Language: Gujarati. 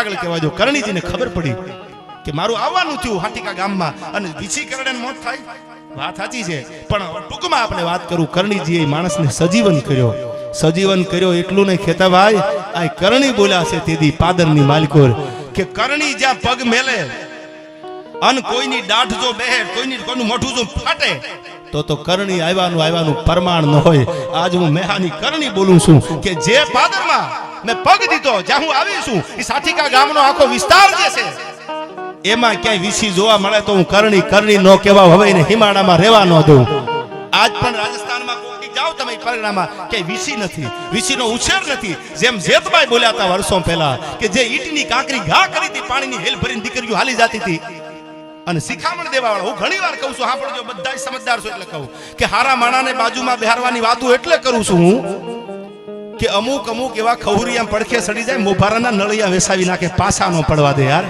આગળ કહેવા જો કરણીજીને ખબર પડી કે મારું આવવાનું થયું હાટીકા ગામમાં અને વીછી કરડે મોત થાય વાત સાચી છે પણ ટૂંકમાં આપણે વાત કરું કરણીજીએ માણસને સજીવન કર્યો એટલું નહીં ખેતા ભાઈ આ કરણી બોલ્યા છે તેદી પાદરની માલકોર કે કરણી જ્યાં પગ મેલે અન કોઈની દાઢ જો બેહે કોઈનું મોઢું જો ફાટે તો કરણી આવ્યાનું પ્રમાણ ન હોય આજ હું મેહાની કરણી બોલું છું કે જે પાદરમાં મેં પગ દીધો જ્યાં હું આવી છું એ સાઠીકા ગામનો આખો વિસ્તાર જે છે એમાં ક્યાંય વીસી જોવા મળે તો હું કરણી નો કહેવા હવે એને હિમાડામાં રહેવા ન દઉં આજ પણ રાજસ્થાનમાં કોકી જાઓ તમે પરગણામાં ક્યાંય વીસી નથી વીસીનો ઉછેર નથી જેમ જેતભાઈ બોલ્યા હતા વર્ષો પહેલા કે જે ઈટની કાંકરી ઘા કરી હતી પાણીની હેલ ભરીને દીકરીઓ હાલી જતી હતી અને શિખામણ દેવા વાળા હું ઘણી વાર કહું છું હા પણ જો બધા સમજદાર છો એટલે કહું કે હારા માણાને બાજુમાં બેહારવાની વાતો એટલે કરું છું હું કે અમુક એવા ખવરિયા પડખે સડી જાય મોભારાના નળિયા વેસાવી નાખે પાછા ન પડવા દે યાર